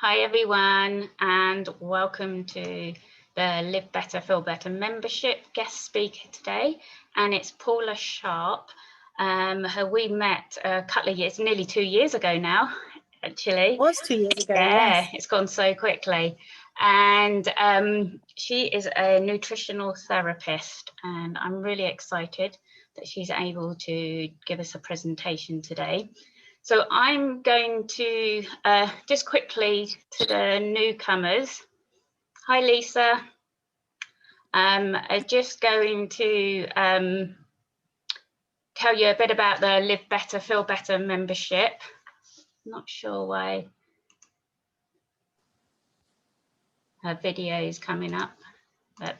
Hi everyone, and welcome to the Live Better, Feel Better membership guest speaker today, and it's Paula Sharp. We met a couple of years, nearly 2 years ago now, actually. It was 2 years ago, yeah, yes. It's gone so quickly. And she is a nutritional therapist, and I'm really excited that she's able to give us a presentation today. So I'm going to just quickly to the newcomers. Hi, Lisa. I'm just going to tell you a bit about the Live Better, Feel Better membership. Not sure why her video is coming up, but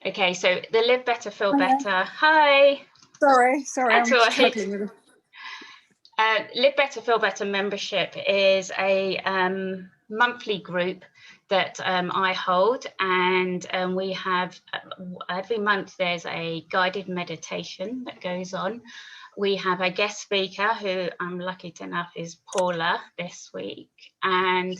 okay. So the Live Better, Feel Better. Hi. Sorry, That's I'm all right. struggling with it. Live Better, Feel Better membership is a monthly group that I hold, and we have every month there's a guided meditation that goes on. We have a guest speaker who I'm lucky enough is Paula this week and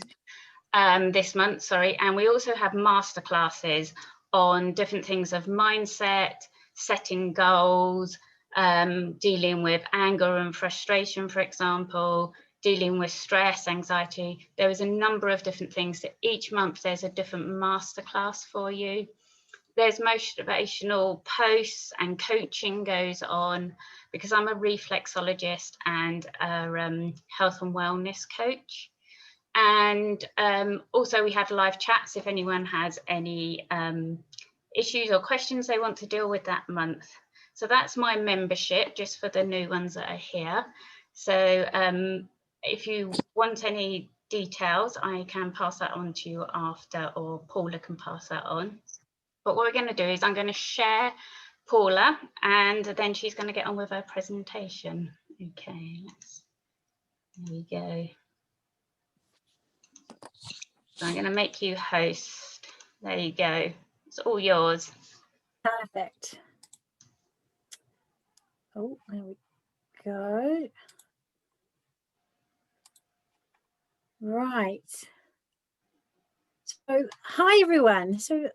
this month, sorry, and we also have masterclasses on different things of mindset, setting goals, dealing with anger and frustration, for example, dealing with stress, anxiety. There is a number of different things that each month there's a different masterclass for you. There's motivational posts and coaching goes on because I'm a reflexologist and a health and wellness coach. And also we have live chats if anyone has any issues or questions they want to deal with that month. So that's my membership, just for the new ones that are here. So if you want any details, I can pass that on to you after, or Paula can pass that on. But what we're going to do is I'm going to share Paula, and then she's going to get on with her presentation. Okay, there we go. So I'm going to make you host. There you go. It's all yours. Perfect. Oh, there we go. Right. So, hi everyone. So,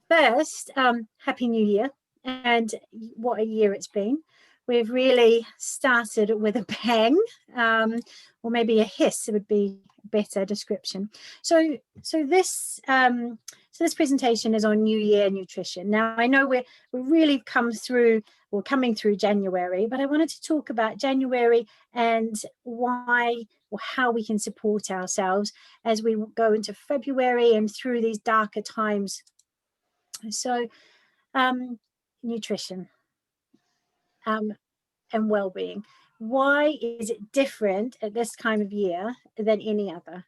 first, Happy New Year, and what a year it's been. We've really started with a bang, or maybe a hiss would be a better description. So this presentation is on New Year nutrition. Now I know we're really coming through January, but I wanted to talk about January and why or how we can support ourselves as we go into February and through these darker times. So nutrition and well-being. Why is it different at this time of year than any other?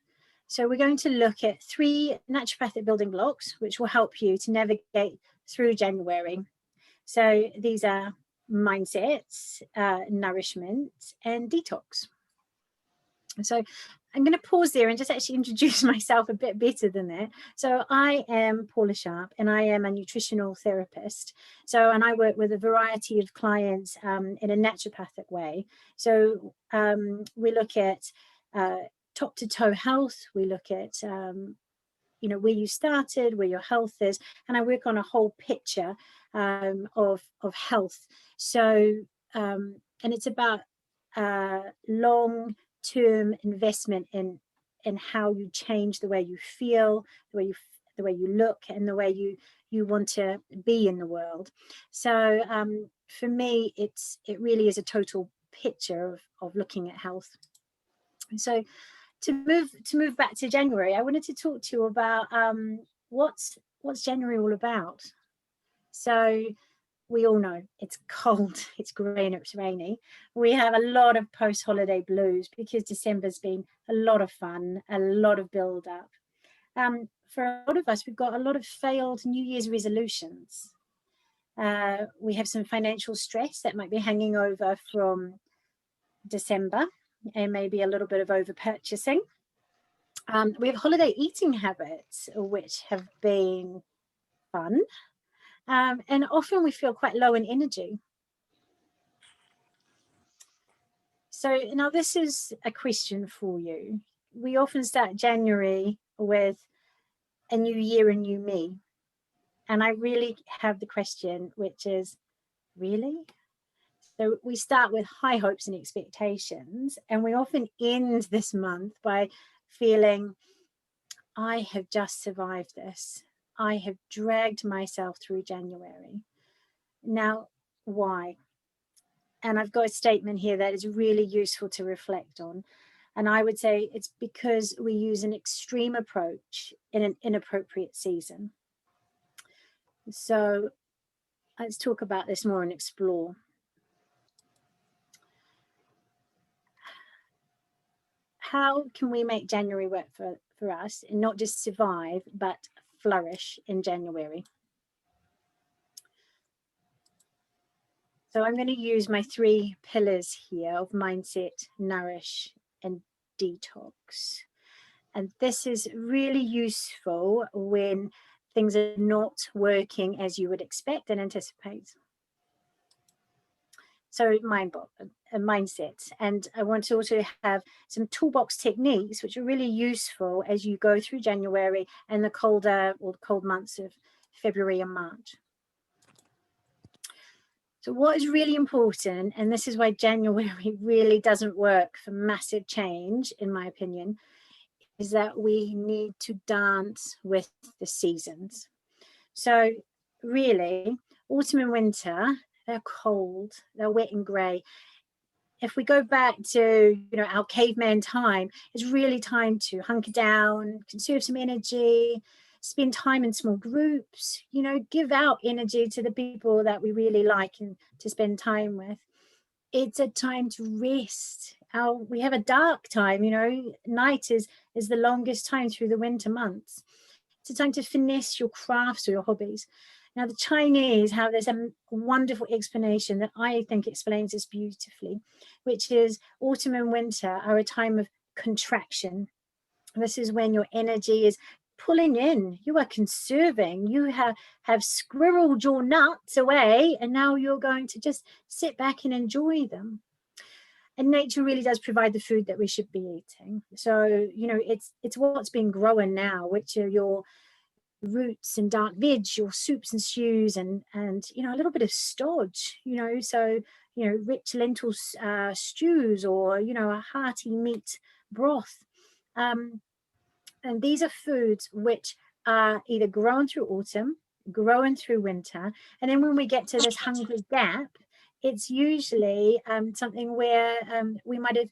So we're going to look at 3 naturopathic building blocks, which will help you to navigate through January. So these are mindsets, nourishment, and detox. So I'm going to pause there and just actually introduce myself a bit better than that. So I am Paula Sharp, and I am a nutritional therapist. And I work with a variety of clients in a naturopathic way. So we look at top to toe health. We look at where you started, where your health is, and I work on a whole picture of health. So and it's about long-term investment in how you change the way you feel, the way you look, and the way you want to be in the world. So for me, it really is a total picture of looking at health. So to move back to January, I wanted to talk to you about what's January all about. So we all know it's cold, it's grey, and it's rainy. We have a lot of post-holiday blues because December's been a lot of fun, a lot of build-up. For a lot of us, we've got a lot of failed New Year's resolutions. We have some financial stress that might be hanging over from December, and maybe a little bit of over-purchasing. We have holiday eating habits, which have been fun. And often we feel quite low in energy. So now this is a question for you. we often start January with a new year, a new me. And I really have the question, which is, really? So we start with high hopes and expectations, and we often end this month by feeling, I have just survived this. I have dragged myself through January. Now, why? And I've got a statement here that is really useful to reflect on. And I would say it's because we use an extreme approach in an inappropriate season. So let's talk about this more and explore. How can we make January work for us and not just survive, but flourish in January? So I'm going to use my 3 pillars here of mindset, nourish, and detox. And this is really useful when things are not working as you would expect and anticipate. So mindset. And I want to also have some toolbox techniques, which are really useful as you go through January and the colder or the cold months of February and March. So what is really important, and this is why January really doesn't work for massive change, in my opinion, is that we need to dance with the seasons. So really, autumn and winter, they're cold, they're wet and grey. If we go back to, our caveman time, it's really time to hunker down, conserve some energy, spend time in small groups, give out energy to the people that we really like and to spend time with. It's a time to rest. We have a dark time, night is the longest time through the winter months. It's a time to finesse your crafts or your hobbies. Now, the Chinese have this wonderful explanation that I think explains this beautifully, which is autumn and winter are a time of contraction. This is when your energy is pulling in, you are conserving, you have squirreled your nuts away, and now you're going to just sit back and enjoy them. And nature really does provide the food that we should be eating. So, it's what's been growing now, which are your roots and dark veg, your soups and stews, and a little bit of stodge, so rich lentil stews, or a hearty meat broth, and these are foods which are either grown through autumn, growing through winter, and then when we get to this hungry gap, it's usually something where we might have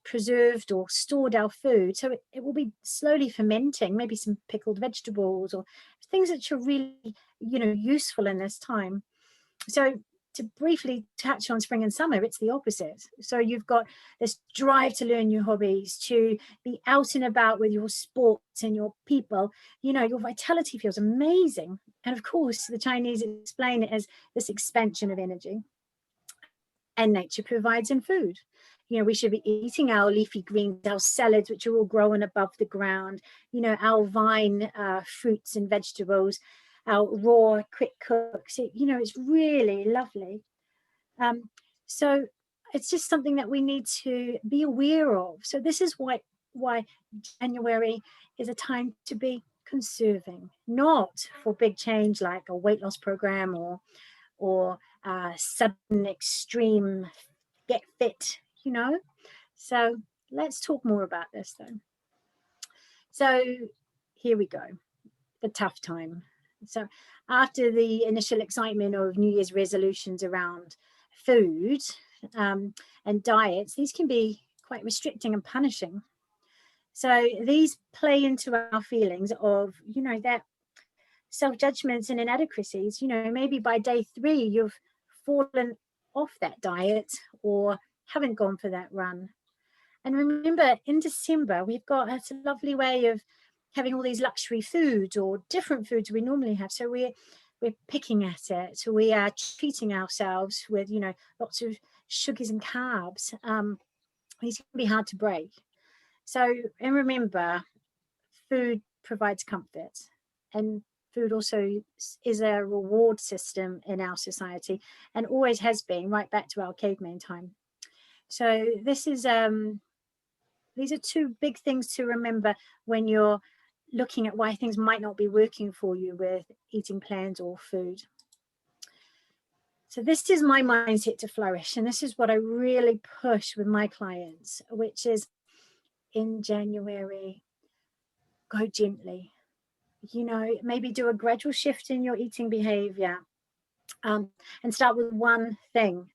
preserved or stored our food, so it will be slowly fermenting, maybe some pickled vegetables or things that are really useful in this time. So to briefly touch on spring and summer, it's the opposite. So you've got this drive to learn new hobbies, to be out and about with your sports and your people, your vitality feels amazing. And of course the Chinese explain it as this expansion of energy, and nature provides in food. We should be eating our leafy greens, our salads, which are all growing above the ground, our vine fruits and vegetables, our raw quick cooks. It's really lovely. So it's just something that we need to be aware of. So this is why January is a time to be conserving, not for big change like a weight loss program or sudden extreme get fit, So let's talk more about this though. So here we go, the tough time. So after the initial excitement of New Year's resolutions around food and diets, these can be quite restricting and punishing. So these play into our feelings of, that self-judgments and inadequacies. Maybe by day 3 you've fallen off that diet or haven't gone for that run. And remember, in December we've got a lovely way of having all these luxury foods or different foods we normally have. So we're picking at it. So we are treating ourselves with lots of sugars and carbs. These can be hard to break. So, and remember, food provides comfort, and food also is a reward system in our society, and always has been, right back to our caveman time. So this is These are two big things to remember when you're looking at why things might not be working for you with eating plans or food. So this is my mindset to flourish, and this is what I really push with my clients, which is in January, go gently. You know, maybe do a gradual shift in your eating behavior, and start with one thing,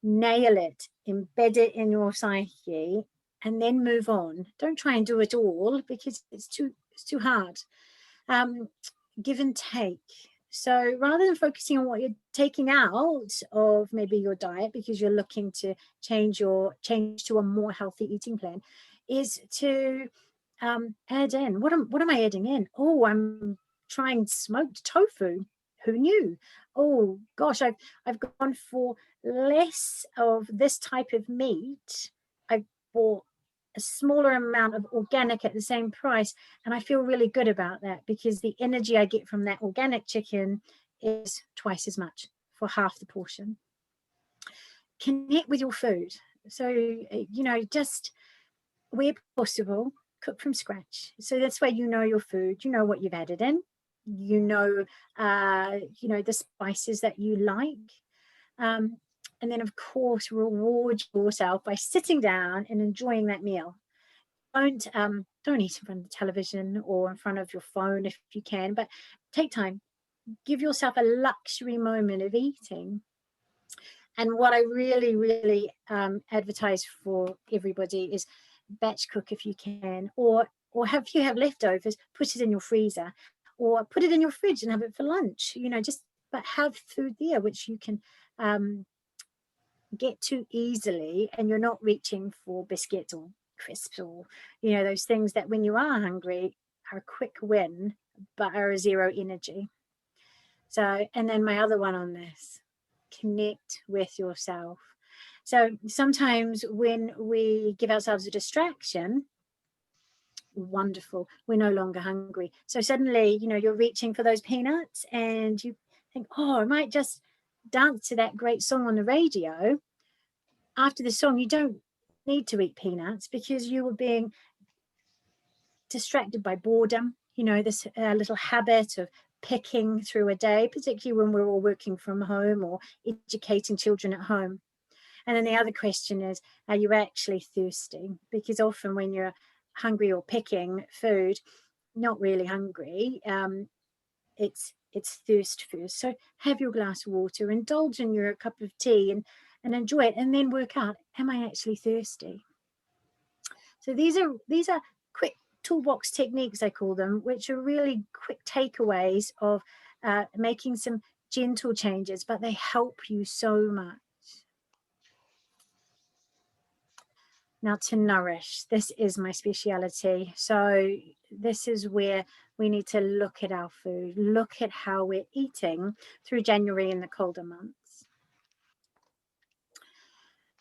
nail it, embed it in your psyche, and then move on. Don't try and do it all because it's too hard. Give and take. So rather than focusing on what you're taking out of maybe your diet because you're looking to change to a more healthy eating plan, is to add in, what am I adding in? Oh, I'm trying smoked tofu. Who knew? Oh gosh, I've gone for less of this type of meat. I've bought a smaller amount of organic at the same price, and I feel really good about that because the energy I get from that organic chicken is twice as much for half the portion. Connect with your food. So, you know, just where possible, cook from scratch. So that's where you know your food, you know what you've added in, you know the spices that you like. And then of course reward yourself by sitting down and enjoying that meal. Don't eat in front of the television or in front of your phone if you can, but take time, give yourself a luxury moment of eating. And what I really, really advertise for everybody is batch cook if you can, or if you have leftovers, put it in your freezer or put it in your fridge and have it for lunch, you know, but have food there which you can get to easily, and you're not reaching for biscuits or crisps or, you know, those things that when you are hungry are a quick win but are a zero energy. So, and then my other one on this, connect with yourself. So sometimes when we give ourselves a distraction, wonderful, we're no longer hungry. So suddenly, you know, you're reaching for those peanuts and you think, oh, I might just dance to that great song on the radio. After the song, you don't need to eat peanuts because you were being distracted by boredom, you know, this little habit of picking through a day, particularly when we're all working from home or educating children at home. And then the other question is, are you actually thirsty? Because often when you're hungry or picking food, not really hungry, it's thirst first. So have your glass of water, indulge in your cup of tea and enjoy it, and then work out, am I actually thirsty? So these are quick toolbox techniques, I call them, which are really quick takeaways of making some gentle changes, but they help you so much. Now to nourish, this is my speciality. So this is where we need to look at our food, look at how we're eating through January and the colder months.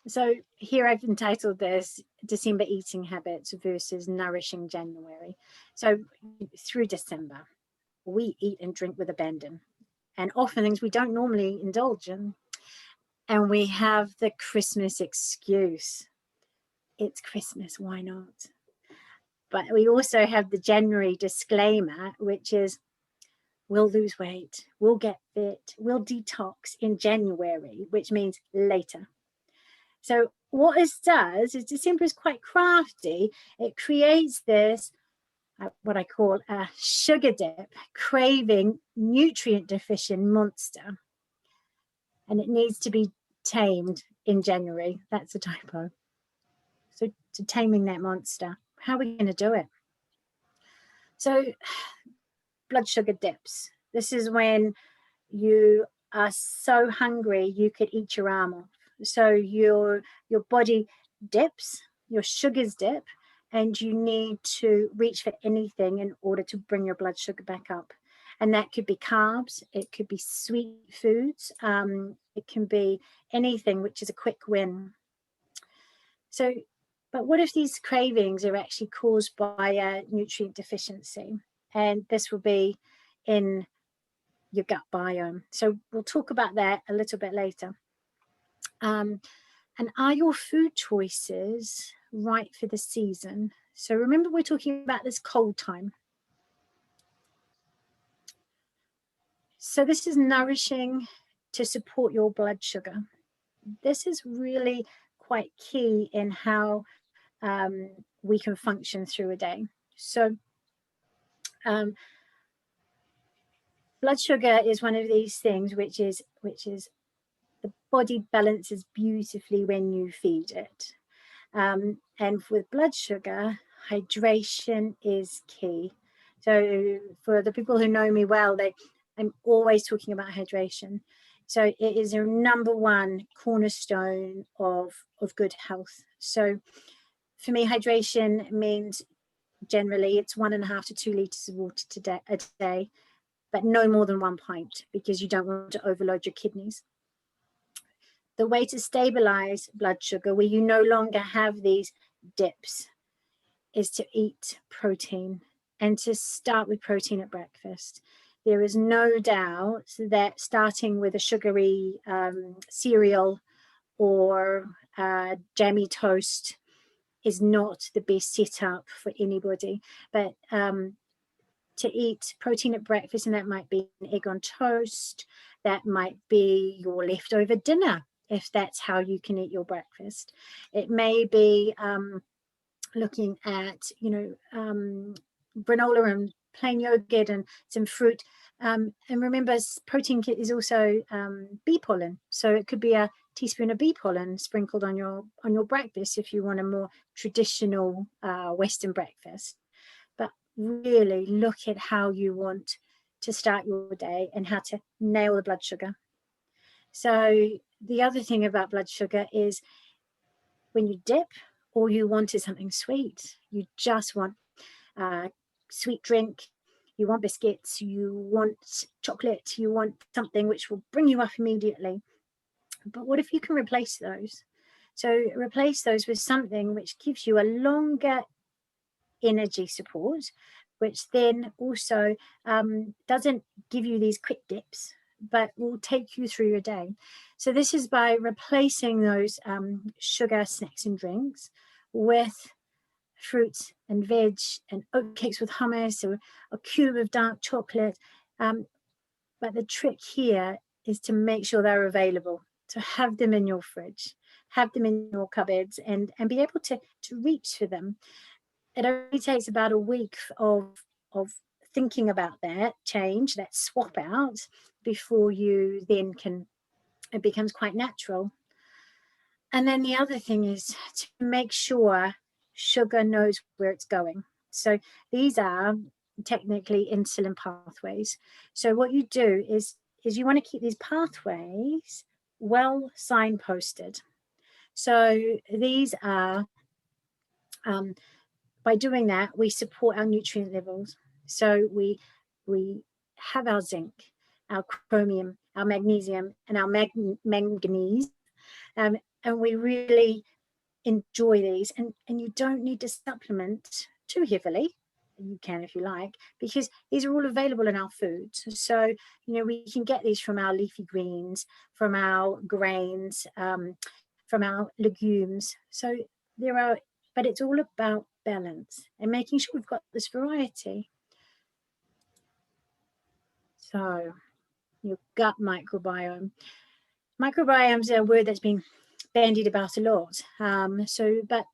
So here I've entitled this December Eating Habits versus Nourishing January. So through December, we eat and drink with abandon, and often things we don't normally indulge in. And we have the Christmas excuse. It's Christmas, why not? But we also have the January disclaimer, which is we'll lose weight, we'll get fit, we'll detox in January, which means later. So what this does is December is quite crafty. It creates this, what I call a sugar dip, craving, nutrient deficient monster. And it needs to be tamed in January. That's a typo. So to taming that monster, how are we going to do it? So blood sugar dips. This is when you are so hungry you could eat your arm off. So your body dips, your sugars dip, and you need to reach for anything in order to bring your blood sugar back up. And that could be carbs, it could be sweet foods, it can be anything which is a quick win. So, but what if these cravings are actually caused by a nutrient deficiency? And this will be in your gut biome. So we'll talk about that a little bit later. And are your food choices right for the season? So remember, we're talking about this cold time. So this is nourishing to support your blood sugar. This is really quite key in how we can function through a day. So blood sugar is one of these things which is the body balances beautifully when you feed it. And with blood sugar, hydration is key. So for the people who know me well, I'm always talking about hydration. So it is a number one cornerstone of good health. So for me, hydration means generally it's 1.5 to 2 liters of water a day, but no more than 1 pint, because you don't want to overload your kidneys. The way to stabilize blood sugar, where you no longer have these dips, is to eat protein, and to start with protein at breakfast. There is no doubt that starting with a sugary cereal or jammy toast is not the best setup for anybody, but to eat protein at breakfast, and that might be an egg on toast, that might be your leftover dinner, if that's how you can eat your breakfast. It may be looking at, granola and plain yogurt and some fruit. And remember, protein is also bee pollen, so it could be a teaspoon of bee pollen sprinkled on your breakfast if you want a more traditional Western breakfast. But really look at how you want to start your day and how to nail the blood sugar. So the other thing about blood sugar is when you dip, all you want is something sweet. You just want sweet drink, you want biscuits, you want chocolate, you want something which will bring you up immediately. But what if you can replace those? So replace those with something which gives you a longer energy support, which then also doesn't give you these quick dips, but will take you through your day. So this is by replacing those sugar snacks and drinks with fruits and veg and oatcakes with hummus, or a cube of dark chocolate. But the trick here is to make sure they're available, to have them in your fridge, have them in your cupboards, and be able to reach for them. It only takes about a week of thinking about that change, that swap out, before you then it becomes quite natural. And then the other thing is to make sure sugar knows where it's going. So these are technically insulin pathways. So what you do is you want to keep these pathways well signposted. So these are, by doing that, we support our nutrient levels. So we have our zinc, our chromium, our magnesium, and our manganese. And we really enjoy these, and you don't need to supplement too heavily. You can if you like, because these are all available in our foods. So we can get these from our leafy greens, from our grains, from our legumes. So but it's all about balance and making sure we've got this variety. So your gut microbiome. Microbiome's a word that's been bandied about a lot. But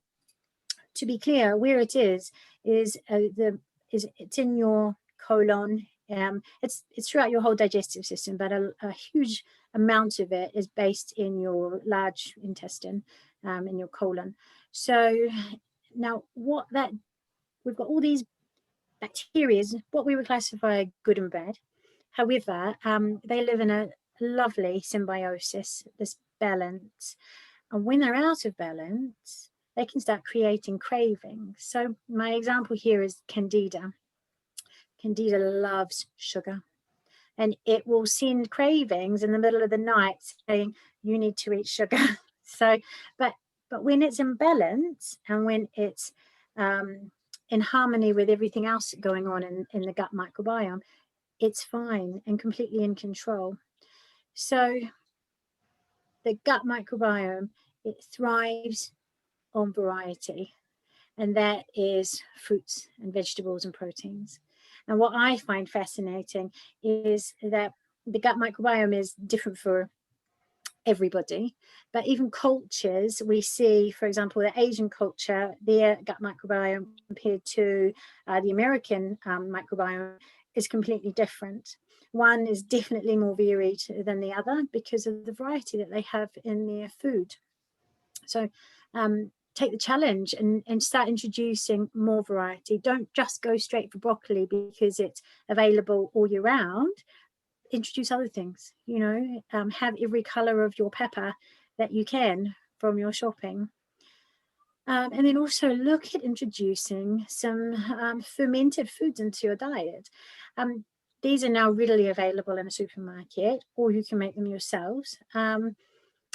to be clear, where it is it's in your colon. It's throughout your whole digestive system, but a huge amount of it is based in your large intestine, in your colon. So now we've got all these bacteria, what we would classify good and bad. However, they live in a lovely symbiosis, this balance. And when they're out of balance, they can start creating cravings. So my example here is Candida. Candida loves sugar, and it will send cravings in the middle of the night saying, you need to eat sugar. So, but when it's in balance, and when it's in harmony with everything else going on in the gut microbiome, it's fine and completely in control. So the gut microbiome it thrives on variety, and that is fruits and vegetables and proteins. And what I find fascinating is that the gut microbiome is different for everybody, but even cultures, we see, for example, the Asian culture, their gut microbiome compared to the American microbiome is completely different. One is definitely more varied than the other because of the variety that they have in their food. So take the challenge and start introducing more variety. Don't just go straight for broccoli because it's available all year round. Introduce other things, you know, have every color of your pepper that you can from your shopping. And then also look at introducing some fermented foods into your diet. These are now readily available in a supermarket, or you can make them yourselves. And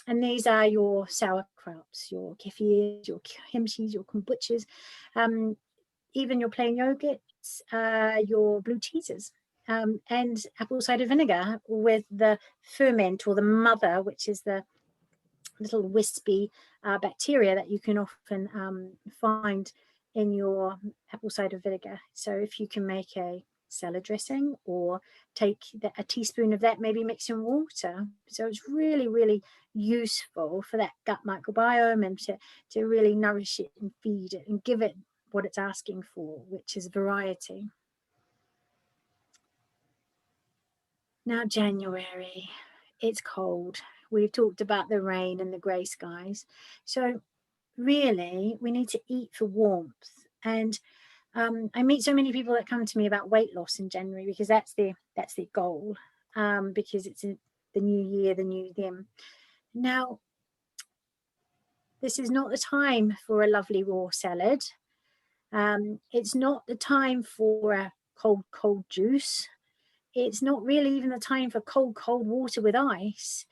these are your sauerkrauts, your kefirs, your kimchis, your kombuchas, even your plain yogurts, your blue cheeses, and apple cider vinegar with the ferment or the mother, which is the little wispy bacteria that you can often find in your apple cider vinegar. So if you can make a salad dressing or take a teaspoon of that, maybe mix in water. So it's really, really useful for that gut microbiome and to really nourish it and feed it and give it what it's asking for, which is variety. Now, January, it's cold. We've talked about the rain and the grey skies. So really, we need to eat for warmth. And I meet so many people that come to me about weight loss in January because that's their goal, because it's the new year, the new them. Now, this is not the time for a lovely raw salad. It's not the time for a cold juice. It's not really even the time for cold water with ice.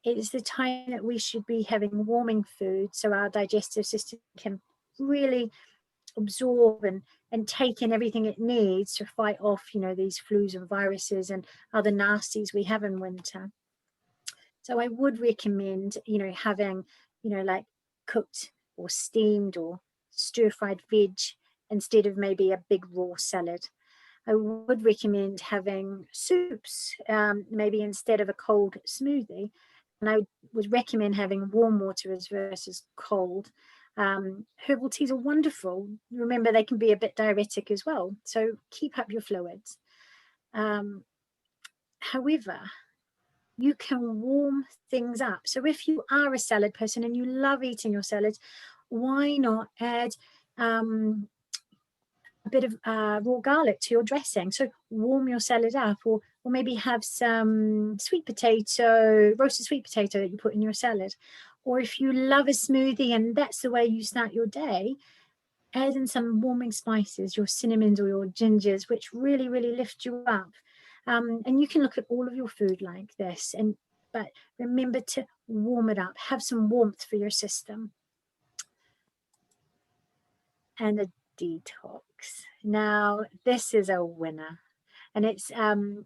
It's the time that we should be having warming food so our digestive system can really absorb and take in everything it needs to fight off, you know, these flus and viruses and other nasties we have in winter. So I would recommend, you know, having, you know, like cooked or steamed or stir-fried veg instead of maybe a big raw salad. I would recommend having soups, maybe instead of a cold smoothie. And I would recommend having warm water versus cold. Herbal teas are wonderful. Remember, they can be a bit diuretic as well. So keep up your fluids. However, you can warm things up. So if you are a salad person and you love eating your salads, why not add a bit of raw garlic to your dressing? So warm your salad up, or maybe have some roasted sweet potato that you put in your salad. Or if you love a smoothie and that's the way you start your day, add in some warming spices, your cinnamons or your gingers, which really, really lift you up. And you can look at all of your food like this, but remember to warm it up, have some warmth for your system. And a detox. Now, this is a winner. And it's,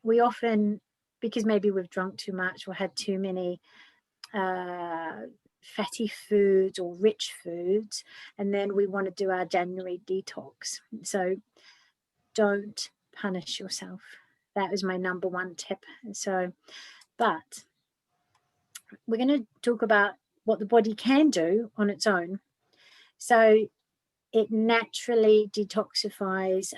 we often, because maybe we've drunk too much or had too many fatty foods or rich foods, and then we want to do our January detox. So don't punish yourself. That is my number one tip. So, but we're going to talk about what the body can do on its own. So it naturally detoxifies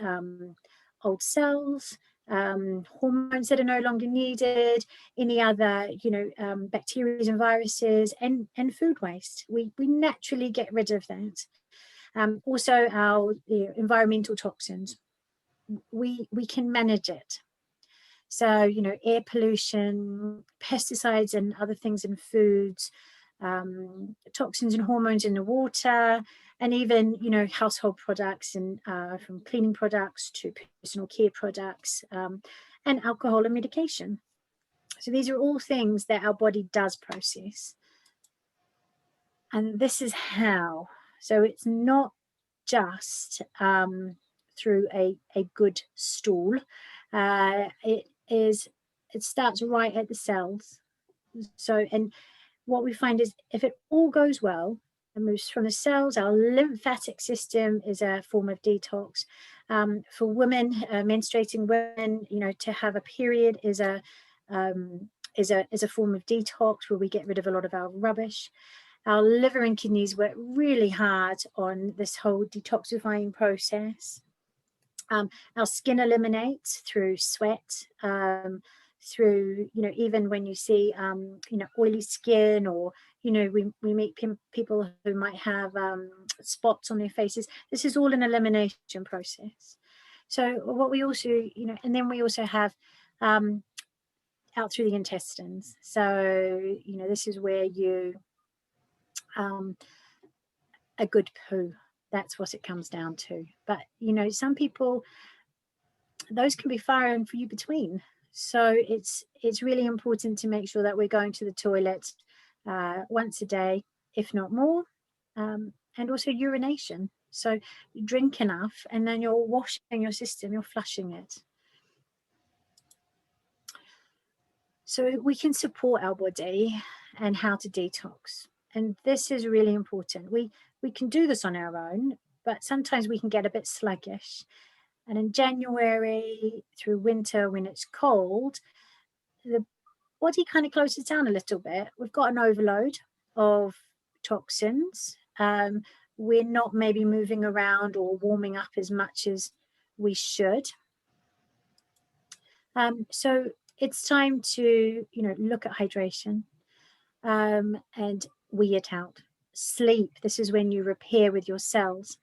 old cells, hormones that are no longer needed, any other, you know, bacteria and viruses, and food waste. We naturally get rid of that. Also, our environmental toxins, we can manage it. So, you know, air pollution, pesticides and other things in foods, toxins and hormones in the water, and even, you know, household products and from cleaning products to personal care products, and alcohol and medication. So these are all things that our body does process. And this is how. So it's not just through a good stool. It starts right at the cells. So, and what we find is if it all goes well, it moves from the cells. Our lymphatic system is a form of detox. For women, menstruating women, you know, to have a period is a form of detox where we get rid of a lot of our rubbish. Our liver and kidneys work really hard on this whole detoxifying process. Our skin eliminates through sweat, through, you know, even when you see, you know, oily skin, or, you know, we meet people who might have spots on their faces. This is all an elimination process. So what we also, you know, and then we also have out through the intestines. So, you know, this is where you, a good poo, that's what it comes down to. But, you know, some people, those can be far and few between. So it's really important to make sure that we're going to the toilet once a day, if not more, and also urination. So you drink enough and then you're washing your system, you're flushing it. So we can support our body and how to detox. And this is really important. We can do this on our own, but sometimes we can get a bit sluggish. And in January through winter, when it's cold, the body kind of closes down a little bit. We've got an overload of toxins. We're not maybe moving around or warming up as much as we should. So it's time to, you know, look at hydration and wee it out. Sleep, this is when you repair with your cells.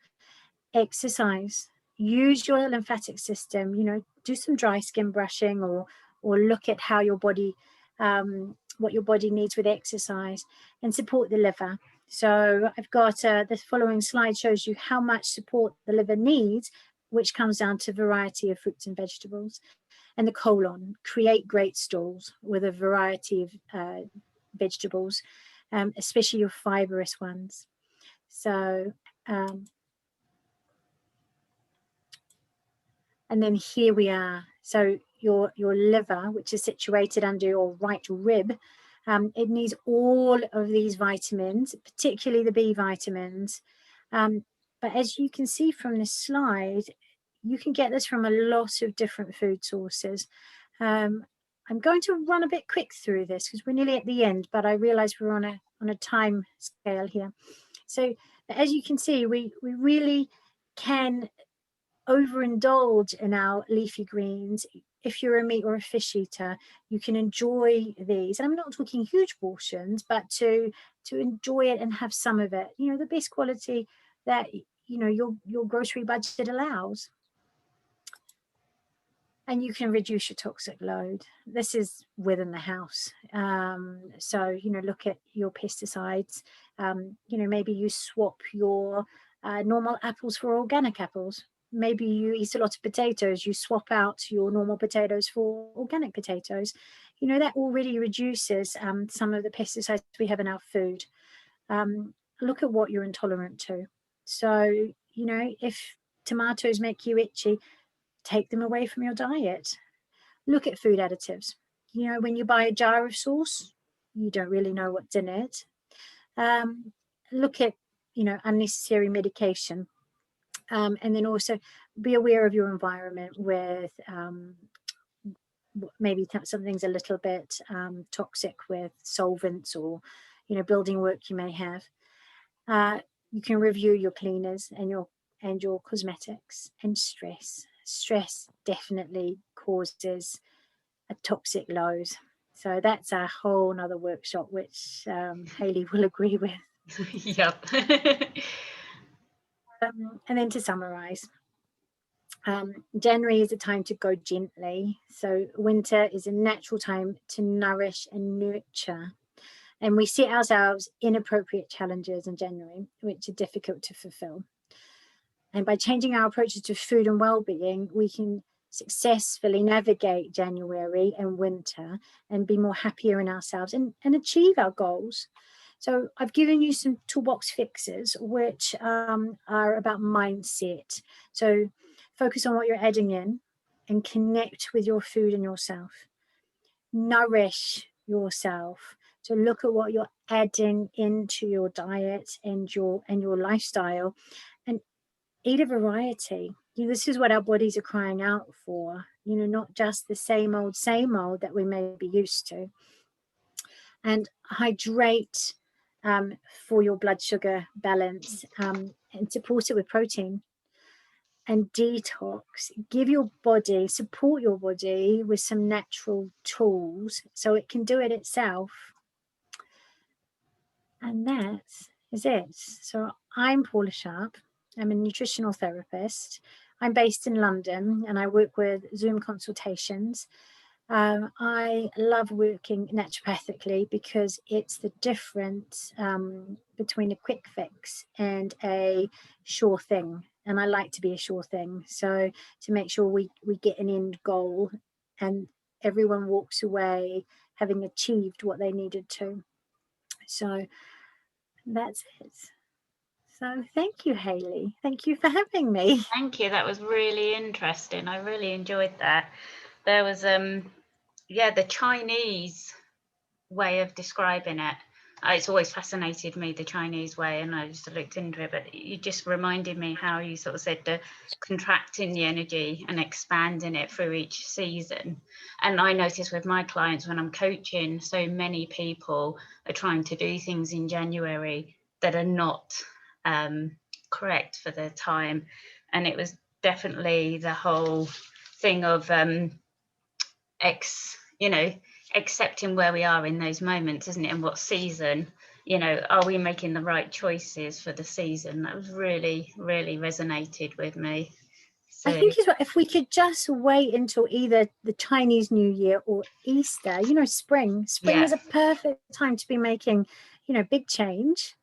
Exercise, use your lymphatic system, you know, do some dry skin brushing, or look at how your body, what your body needs with exercise, and support the liver. So I've got this following slide shows you how much support the liver needs, which comes down to variety of fruits and vegetables. And the colon, create great stools with a variety of vegetables, especially your fibrous ones. So and then here we are. So your liver, which is situated under your right rib, it needs all of these vitamins, particularly the B vitamins. But as you can see from this slide, you can get this from a lot of different food sources. I'm going to run a bit quick through this because we're nearly at the end, but I realize we're on a time scale here. So as you can see, we really can overindulge in our leafy greens. If you're a meat or a fish eater, you can enjoy these. And I'm not talking huge portions, but to enjoy it and have some of it, you know, the best quality that, you know, your grocery budget allows. And you can reduce your toxic load. This is within the house. So, you know, look at your pesticides. You know, maybe you swap your normal apples for organic apples. Maybe you eat a lot of potatoes, you swap out your normal potatoes for organic potatoes. You know, that already reduces some of the pesticides we have in our food. Look at what you're intolerant to. So, you know, if tomatoes make you itchy, take them away from your diet. Look at food additives. You know, when you buy a jar of sauce, you don't really know what's in it. Look at, you know, unnecessary medication. And then also be aware of your environment with maybe something's a little bit toxic with solvents, or, you know, building work you may have. You can review your cleaners and your cosmetics. And stress definitely causes a toxic load. So that's a whole nother workshop, which Hayley will agree with. Yep. And then to summarize, January is a time to go gently. So winter is a natural time to nourish and nurture. And we set ourselves inappropriate challenges in January, which are difficult to fulfill. And by changing our approaches to food and well-being, we can successfully navigate January and winter and be more happier in ourselves and achieve our goals. So I've given you some toolbox fixes, which are about mindset. So focus on what you're adding in and connect with your food and yourself. Nourish yourself. to look at what you're adding into your diet and your lifestyle, and eat a variety. This is what our bodies are crying out for, not just the same old that we may be used to. And hydrate for your blood sugar balance, and support it with protein. And detox, support your body with some natural tools so it can do it itself. And that is it. So I'm Paula Sharp. I'm a nutritional therapist. I'm based in London and I work with Zoom consultations. I love working naturopathically because it's the difference between a quick fix and a sure thing. And I like to be a sure thing. So to make sure we get an end goal and everyone walks away having achieved what they needed to. So that's it. So thank you, Hayley. Thank you for having me. Thank you. That was really interesting. I really enjoyed that. There was the Chinese way of describing it. It's always fascinated me, the Chinese way, and I just looked into it, but you just reminded me how you sort of said the contracting the energy and expanding it through each season. And I notice with my clients when I'm coaching, so many people are trying to do things in January that are not correct for the time. And it was definitely the whole thing of accepting where we are in those moments, isn't it? And what season, are we making the right choices for the season? That was really, really resonated with me. So, I think if we could just wait until either the Chinese New Year or Easter, spring is a perfect time to be making, big change.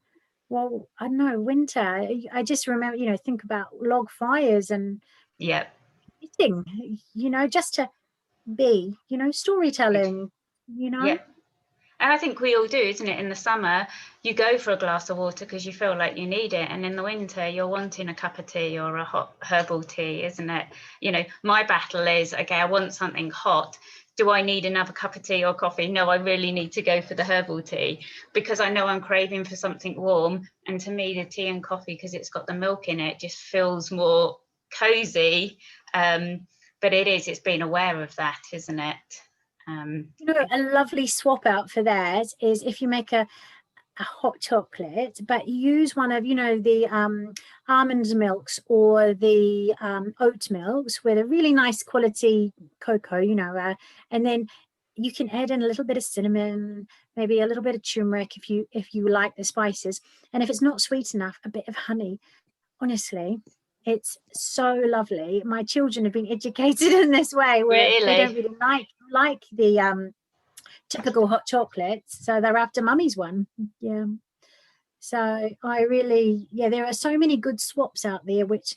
Well, I don't know, winter, I just remember, think about log fires and eating, just to be, storytelling, Yeah. And I think we all do, isn't it? In the summer, you go for a glass of water because you feel like you need it. And in the winter, you're wanting a cup of tea or a hot herbal tea, isn't it? My battle is, okay, I want something hot. Do I need another cup of tea or coffee? No, I really need to go for the herbal tea because I know I'm craving for something warm. And to me, the tea and coffee, because it's got the milk in it, just feels more cozy. But it's being aware of that, isn't it? A lovely swap out for that is if you make a hot chocolate, but use one of the almond milks or the oat milks with a really nice quality cocoa, and then you can add in a little bit of cinnamon, maybe a little bit of turmeric if you like the spices, and if it's not sweet enough, a bit of honey. Honestly, it's so lovely. My children have been educated in this way where they don't really like the typical hot chocolates, so they're after mummy's one. Yeah. So I really, there are so many good swaps out there which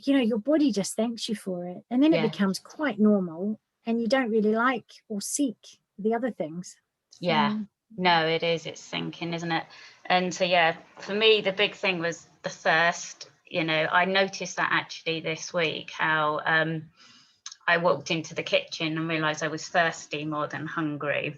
your body just thanks you for it, and then it becomes quite normal and you don't really like or seek the other things. No, it's sinking, isn't it? And so for me the big thing was the thirst. I noticed that actually this week, how I walked into the kitchen and realized I was thirsty more than hungry.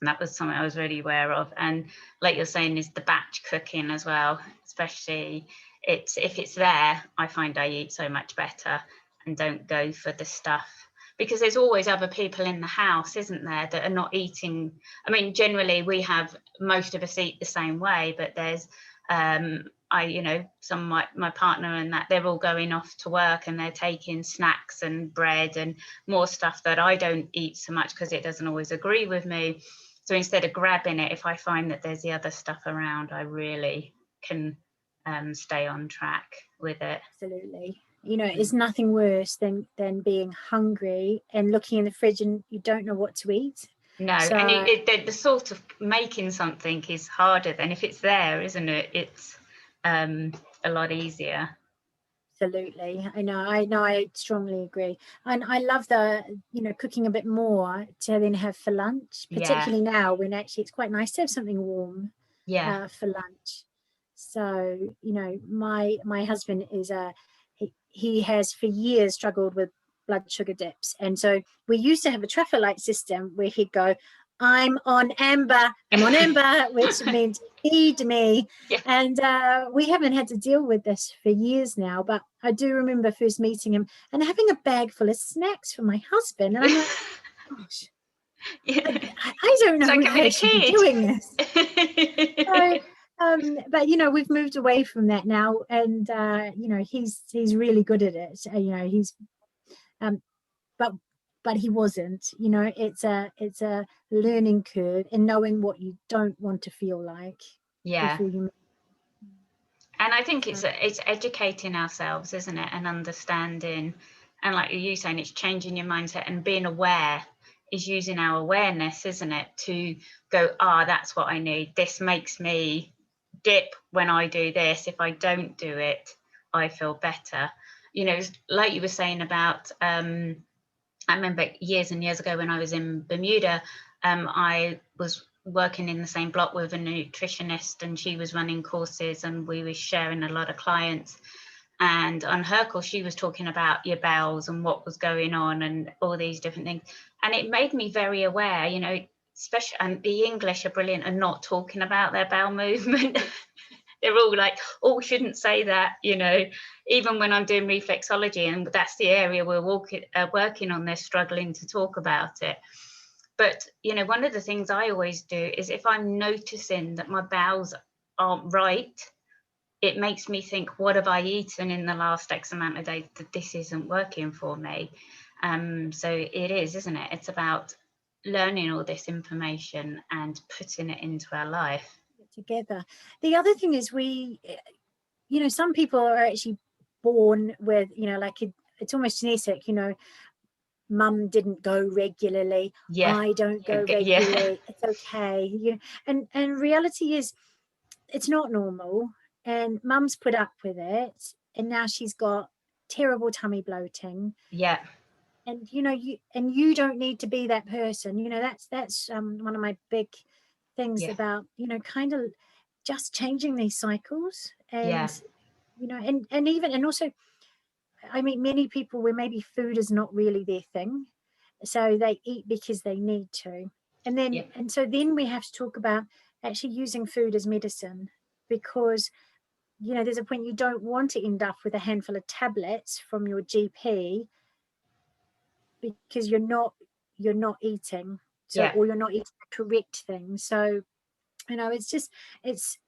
And that was something I was really aware of. And like you're saying, is the batch cooking as well, especially if it's there, I find I eat so much better and don't go for the stuff, because there's always other people in the house, isn't there, that are not eating. I mean, generally most of us eat the same way, but there's some of my partner and that they're all going off to work and they're taking snacks and bread and more stuff that I don't eat so much because it doesn't always agree with me. So instead of grabbing it, if I find that there's the other stuff around, I really can stay on track with it. Absolutely. It's nothing worse than being hungry and looking in the fridge and you don't know what to eat. No, so, and the sort of making something is harder than if it's there, isn't it? It's a lot easier. Absolutely. I know, I strongly agree. And I love the, cooking a bit more to then have for lunch, particularly now when actually it's quite nice to have something warm for lunch. So, my husband is he has for years struggled with blood sugar dips. And so we used to have a traffic light system where he'd go, I'm on amber, which means feed me. Yeah. And we haven't had to deal with this for years now, but I do remember first meeting him and having a bag full of snacks for my husband. And I'm like, gosh, Yeah. I don't know Like how I should be doing this. So, but you know, we've moved away from that now, and you know, he's really good at it. You know, he's but he wasn't. You know, it's a learning curve in knowing what you don't want to feel like Yeah. before you. And I think it's educating ourselves, isn't it, and understanding, and like you saying, it's changing your mindset and being aware is using our awareness, isn't it, to go, that's what I need. This makes me dip when I do this. If I don't do it, I feel better. You know, like you were saying about, I remember years and years ago when I was in Bermuda, I was working in the same block with a nutritionist, and she was running courses, and we were sharing a lot of clients. And on her course, she was talking about your bowels and what was going on and all these different things. And it made me very aware, you know, especially, and the English are brilliant at not talking about their bowel movement. They're all like, we shouldn't say that, you know, even when I'm doing reflexology, and that's the area we're working on, they're struggling to talk about it. But, you know, one of the things I always do is if I'm noticing that my bowels aren't right, it makes me think, what have I eaten in the last X amount of days that this isn't working for me? So it is, isn't it? It's about learning all this information and putting it into our life. Together. The other thing is you know, some people are actually born with, you know, like it's almost genetic, you know, mum didn't go regularly. Yeah. I don't go regularly. Yeah. It's okay. You know, and reality is it's not normal, and mum's put up with it, and now she's got terrible tummy bloating. Yeah. And you know, you don't need to be that person. You know, that's one of my big things about, you know, kind of just changing these cycles. And you know, and even, and also, I mean, many people where maybe food is not really their thing, so they eat because they need to. And then and so then we have to talk about actually using food as medicine, because you know, there's a point you don't want to end up with a handful of tablets from your GP because you're not eating, so, or you're not eating the correct thing. So you know, it's just it's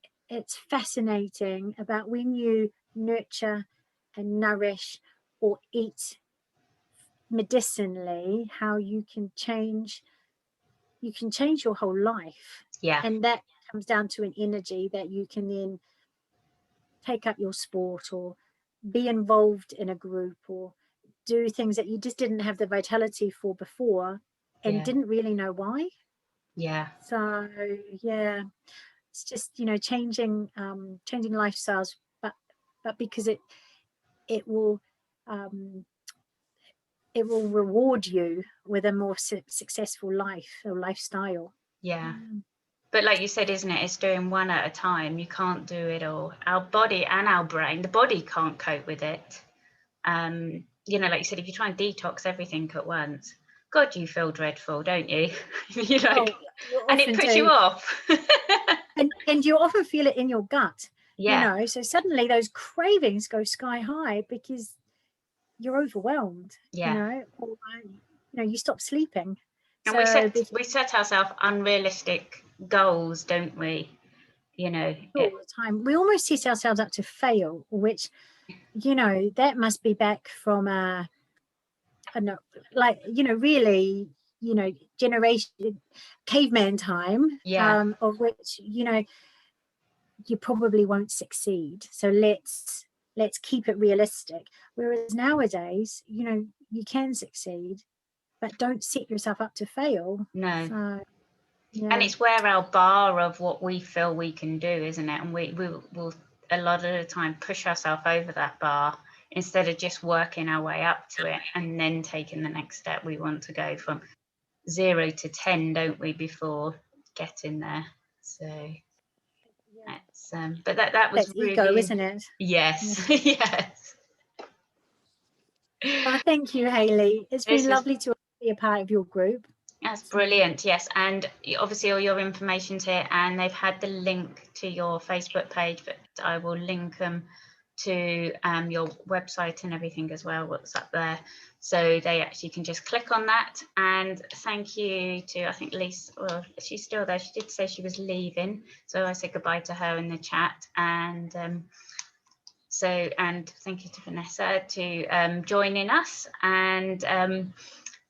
fascinating about when you nurture and nourish or eat medicinally, how you can change your whole life. And that comes down to an energy that you can then take up your sport or be involved in a group or do things that you just didn't have the vitality for before and didn't really know why. So yeah, it's just, you know, changing lifestyles, but because it will reward you with a more successful life or lifestyle. But like you said, isn't it, it's doing one at a time. You can't do it all. Our body and our brain, the body can't cope with it. You know, like you said, if you try and detox everything at once, God, you feel dreadful, don't you? You're like, and it puts you off. and you often feel it in your gut. You know, so suddenly those cravings go sky high because you're overwhelmed. You know, or you know, you stop sleeping. And so we set ourselves unrealistic goals, don't we? You know, all the time. We almost set ourselves up to fail, which, you know, that must be back from I don't know, like, you know, really, you know, generation caveman time, of which, you know, you probably won't succeed. So let's keep it realistic. Whereas nowadays, you know, you can succeed, but don't set yourself up to fail. No. So, and it's where our bar of what we feel we can do, isn't it? And we will a lot of the time push ourselves over that bar instead of just working our way up to it and then taking the next step. We want to go from 0 to 10, don't we, before getting there? So that's but that was that's really ego, isn't it? Yes. Yes. Well, thank you, Hayley. It's been lovely to be a part of your group. That's brilliant. Yes, and obviously all your information's here, and they've had the link to your Facebook page, but I will link them to your website and everything as well, what's up there, so they actually can just click on that. And thank you to, I think, Lisa, well, she's still there, she did say she was leaving, so I said goodbye to her in the chat. And and thank you to Vanessa to joining us, and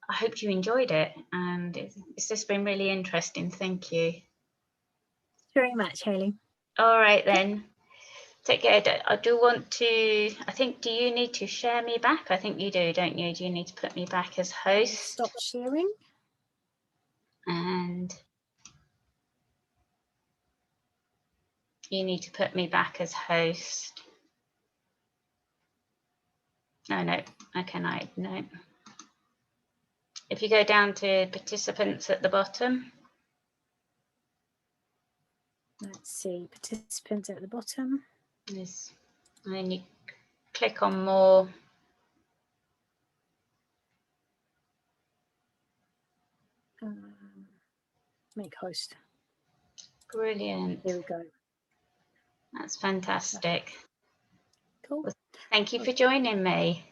I hope you enjoyed it, and it's just been really interesting. Thank you very much, Hayley. All right then, take care. I do want to, I think, do you need to share me back? I think you do, don't you? Do you need to put me back as host? Stop sharing. And you need to put me back as host. No, okay, no. If you go down to participants at the bottom. Let's see, participants at the bottom. Yes, and then you click on more. Make host. Brilliant. Here we go. That's fantastic. Cool. Well, thank you for joining me.